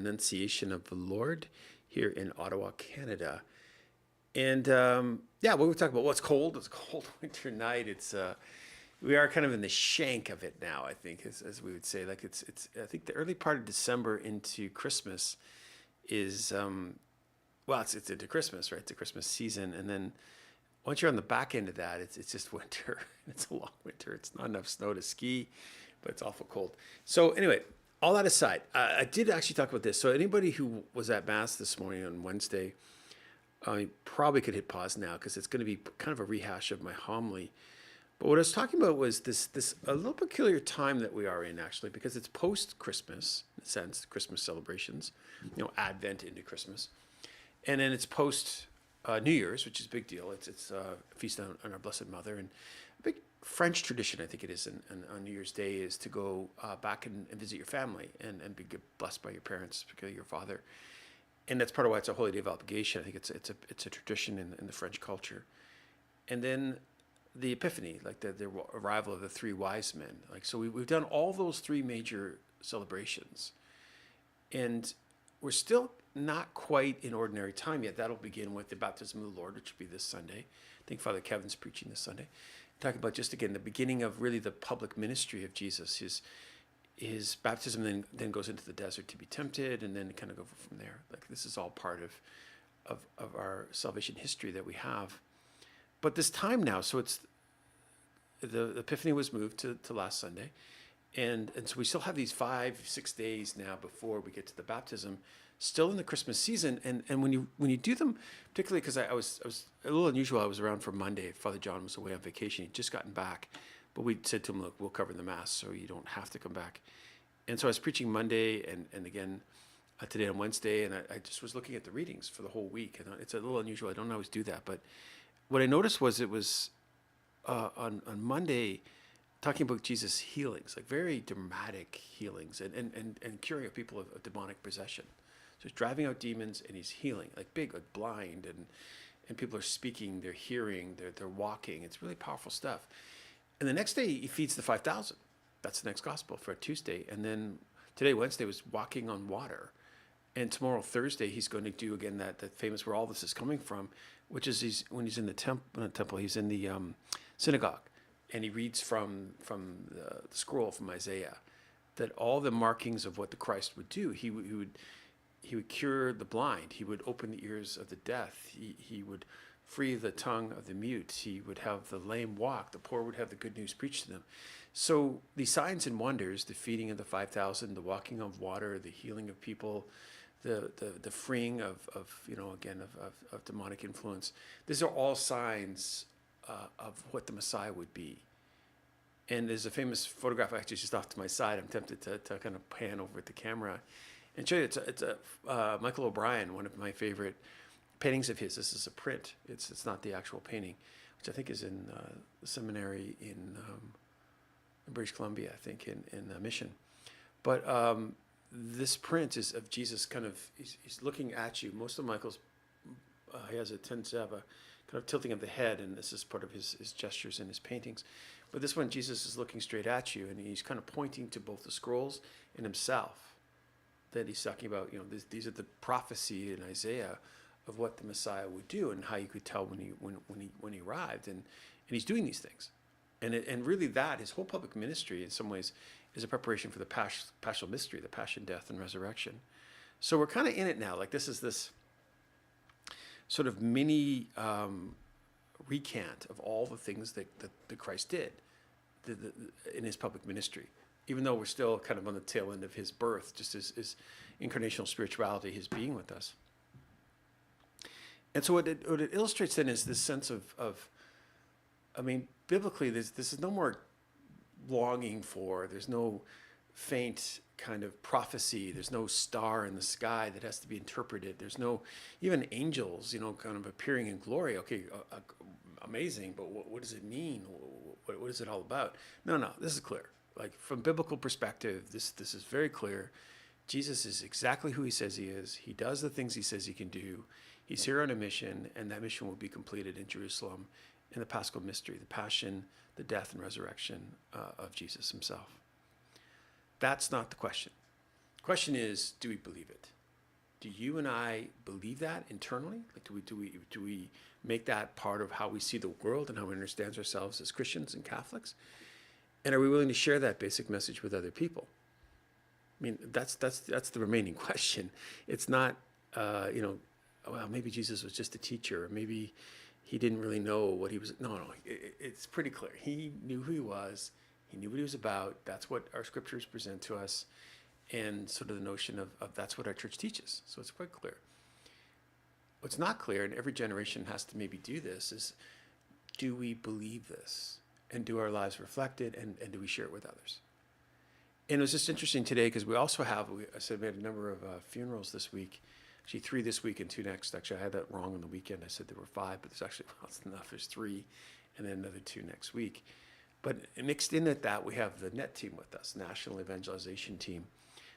Annunciation of the Lord here in Ottawa, Canada. And what we talk about, well, it's cold. It's a cold winter night. We are kind of in the shank of it now, I think, as we would say. Like it's. I think the early part of December into Christmas is, it's into Christmas, right? It's the Christmas season. And then once you're on the back end of that, it's just winter. It's a long winter. It's not enough snow to ski, but it's awful cold. So anyway, all that aside, I did actually talk about this. So anybody who was at Mass this morning on Wednesday, probably could hit pause now because it's going to be kind of a rehash of my homily. But what I was talking about was this a little peculiar time that we are in, actually, because it's post-Christmas, in a sense, Christmas celebrations, Advent into Christmas. And then it's post New Year's, which is a big deal. It's a feast on our Blessed Mother. And a big French tradition, I think it is, on New Year's Day is to go back and visit your family and be blessed by your parents, particularly your father. And that's part of why it's a holy day of obligation. I think it's a tradition in the French culture. And then the Epiphany, like the arrival of the three wise men. Like, so we've done all those three major celebrations. And we're still not quite in ordinary time yet. That'll begin with the baptism of the Lord, which will be this Sunday. I think Father Kevin's preaching this Sunday. Talking about just, again, the beginning of really the public ministry of Jesus. His baptism then goes into the desert to be tempted, and then kind of go from there. Like, this is all part of our salvation history that we have. But this time now, so it's the Epiphany was moved to last Sunday, and so we still have these 5-6 days now before we get to the baptism, still in the Christmas season. And when you do them, particularly because I was a little unusual. I was around for Monday. Father John was away on vacation. He'd just gotten back. But we said to him, look, we'll cover the Mass so you don't have to come back. And so I was preaching Monday and again today on Wednesday, and I just was looking at the readings for the whole week. And it's a little unusual. I don't always do that. But what I noticed was it was on Monday talking about Jesus' healings, like very dramatic healings and curing of people of demonic possession. So he's driving out demons and he's healing, like big, like blind, and people are speaking, they're hearing, they're walking. It's really powerful stuff. And the next day, he feeds the 5,000. That's the next gospel for Tuesday. And then today, Wednesday, was walking on water. And tomorrow, Thursday, he's going to do, again, that famous where all this is coming from, which is when he's in the temple, he's in the synagogue. And he reads from the scroll from Isaiah, that all the markings of what the Christ would do, he would cure the blind. He would open the ears of the deaf. He would free the tongue of the mute. He would have the lame walk. The poor would have the good news preached to them. So these signs and wonders, the feeding of the 5,000, the walking on water, the healing of people, the freeing of demonic influence. These are all signs of what the Messiah would be. And there's a famous photograph actually just off to my side. I'm tempted to kind of pan over at the camera and show you. It's Michael O'Brien, one of my favorite paintings of his. This is a print. It's not the actual painting, which I think is in the seminary in British Columbia, I think, in Mission. But this print is of Jesus kind of, he's looking at you. Most of Michael's, he tends to have a kind of tilting of the head, and this is part of his gestures in his paintings. But this one, Jesus is looking straight at you, and he's kind of pointing to both the scrolls and himself. That he's talking about, these are the prophecy in Isaiah of what the Messiah would do, and how you could tell when he arrived, and he's doing these things, and really that his whole public ministry in some ways is a preparation for the paschal mystery, the passion, death, and resurrection. So we're kind of in it now. Like this is this sort of mini recant of all the things that Christ did in his public ministry, even though we're still kind of on the tail end of his birth, just his incarnational spirituality, his being with us. And so what it illustrates then is this sense of biblically, this is no more longing for, there's no faint kind of prophecy, there's no star in the sky that has to be interpreted, there's no even angels, kind of appearing in glory. Okay, amazing, but what does it mean? What is it all about? No, this is clear. Like from biblical perspective, this is very clear. Jesus is exactly who he says he is. He does the things he says he can do. He's here on a mission, and that mission will be completed in Jerusalem in the Paschal mystery, the passion, the death, and resurrection of Jesus himself. That's not the question. Question is, do we believe it? Do you and I believe that internally? Like, do we make that part of how we see the world and how we understand ourselves as Christians and Catholics? And are we willing to share that basic message with other people? I mean, that's the remaining question. It's not, well, maybe Jesus was just a teacher, or maybe he didn't really know what he was. No, it's pretty clear. He knew who he was. He knew what he was about. That's what our scriptures present to us, and sort of the notion of that's what our church teaches. So it's quite clear. What's not clear, and every generation has to maybe do this, is do we believe this? And do our lives reflect it? And do we share it with others? And it was just interesting today because we also have, I said we had a number of funerals this week. Actually 3 this week and 2 next. Actually, I had that wrong on the weekend. I said there were 5, but there's actually, well, it's enough. There's 3 and then another 2 next week. But mixed in at that, we have the NET team with us, National Evangelization Team.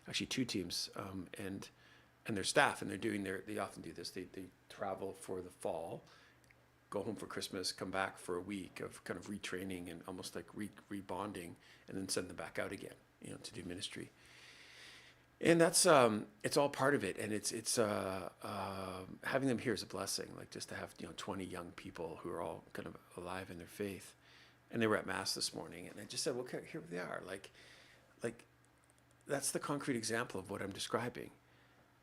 Actually 2 teams and their staff. And they often do this. They travel for the fall, go home for Christmas, come back for a week of kind of retraining and almost like rebonding, and then send them back out again, to do ministry. And that's it's all part of it, and it's having them here is a blessing. Like just to have 20 young people who are all kind of alive in their faith, and they were at Mass this morning, and I just said, well, okay, here they are. Like that's the concrete example of what I'm describing.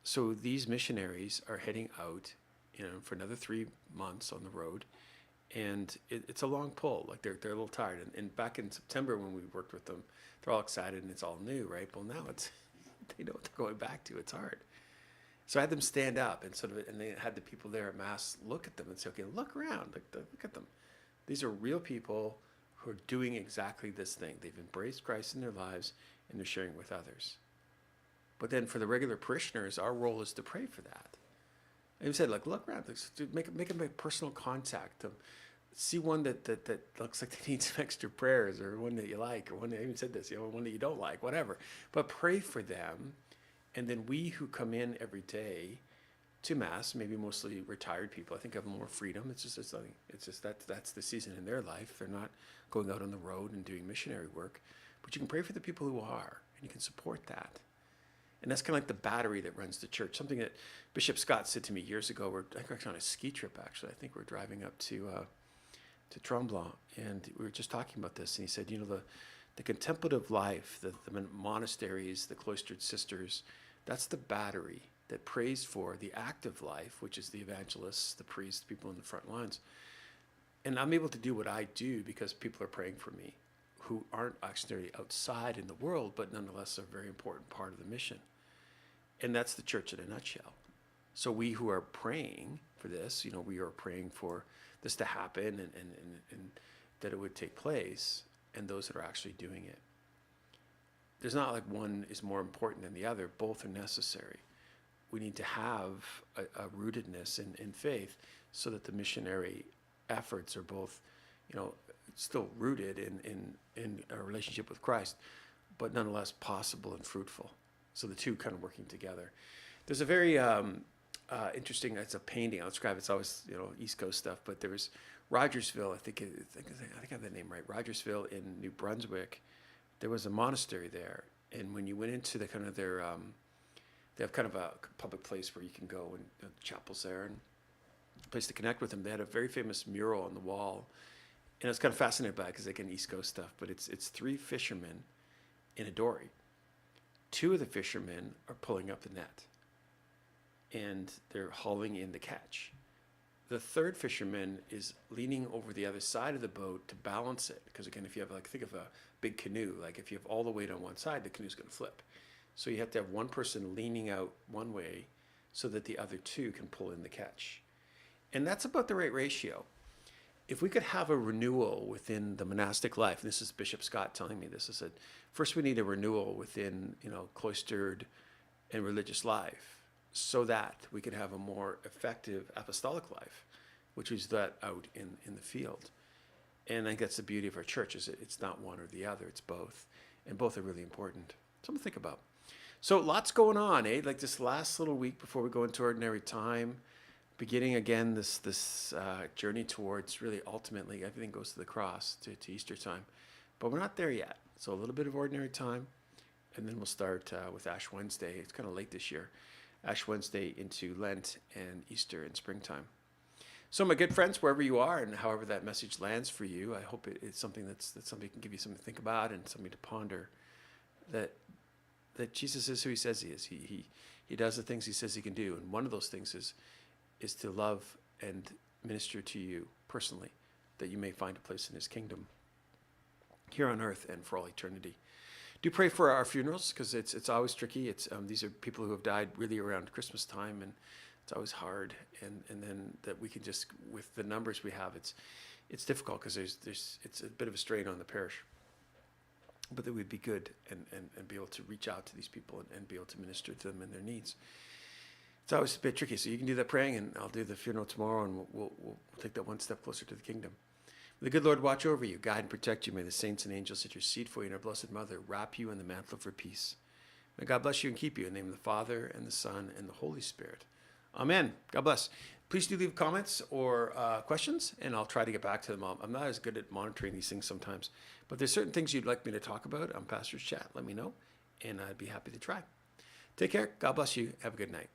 So these missionaries are heading out, for another 3 months on the road, and it's a long pull. Like they're a little tired. And back in September when we worked with them, they're all excited and it's all new, right? Well, now they know what they're going back to. It's hard. So I had them stand up and they had the people there at Mass look at them and say, okay, look around, look at them. These are real people who are doing exactly this thing. They've embraced Christ in their lives and they're sharing it with others. But then for the regular parishioners, our role is to pray for that. And we said, look around, make a personal contact. See one that looks like they need some extra prayers, or one that you like, or one that I even said this, one that you don't like, whatever. But pray for them, and then we who come in every day to Mass, maybe mostly retired people, I think have more freedom. It's just that's the season in their life. They're not going out on the road and doing missionary work, but you can pray for the people who are, and you can support that. And that's kind of like the battery that runs the church. Something that Bishop Scott said to me years ago. I think we're on a ski trip, actually. I think we're driving up to Tremblant, and we were just talking about this. And he said, the contemplative life, the monasteries, the cloistered sisters, that's the battery that prays for the active life, which is the evangelists, the priests, people in the front lines. And I'm able to do what I do because people are praying for me, who aren't actually outside in the world, but nonetheless are a very important part of the mission. And that's the church in a nutshell. So we who are praying for this, we are praying for this to happen and that it would take place, and those that are actually doing it. There's not like one is more important than the other. Both are necessary. We need to have a rootedness in faith so that the missionary efforts are both, still rooted in a relationship with Christ, but nonetheless possible and fruitful. So the two kind of working together. There's a very interesting, it's a painting, I'll describe it. It's always, East Coast stuff, but there was Rogersville, I think I have that name right, Rogersville in New Brunswick. There was a monastery there, and when you went into the kind of they have kind of a public place where you can go, and the chapel's there, and a place to connect with them. They had a very famous mural on the wall, and I was kind of fascinated by it because, again, East Coast stuff, but it's 3 fishermen in a dory. 2 of the fishermen are pulling up the net, and they're hauling in the catch. The 3rd fisherman is leaning over the other side of the boat to balance it, because again, if you have think of a big canoe, like if you have all the weight on one side, the canoe's going to flip. So you have to have one person leaning out one way so that the other 2 can pull in the catch. And that's about the right ratio. If we could have a renewal within the monastic life, and this is Bishop Scott telling me this, I said, first we need a renewal within, cloistered and religious life so that we could have a more effective apostolic life, which is that out in the field. And I think that's the beauty of our church, is it's not one or the other, it's both. And both are really important. Something to think about. So lots going on, eh? Like this last little week before we go into ordinary time, beginning again this journey towards really ultimately everything goes to the cross, to Easter time. But we're not there yet. So a little bit of ordinary time, and then we'll start with Ash Wednesday. It's kind of late this year. Ash Wednesday into Lent and Easter and springtime. So my good friends, wherever you are and however that message lands for you, I hope it's something that's something can give you something to think about and something to ponder. That Jesus is who he says he is. He does the things he says he can do. And one of those things is to love and minister to you personally, that you may find a place in his kingdom here on earth and for all eternity. Do pray for our funerals, because it's always tricky. These are people who have died really around Christmas time, and it's always hard. And then that we can just, with the numbers we have, it's difficult because it's a bit of a strain on the parish. But that we'd be good and be able to reach out to these people and be able to minister to them and their needs. It's always a bit tricky. So you can do that praying, and I'll do the funeral tomorrow, and we'll take that one step closer to the kingdom. May the good Lord watch over you, guide and protect you. May the saints and angels at your seat for you, and our Blessed Mother wrap you in the mantle of her peace. May God bless you and keep you. In the name of the Father, and the Son, and the Holy Spirit. Amen. God bless. Please do leave comments or questions, and I'll try to get back to them. I'm not as good at monitoring these things sometimes, but there's certain things you'd like me to talk about on Pastor's Chat. Let me know, and I'd be happy to try. Take care. God bless you. Have a good night.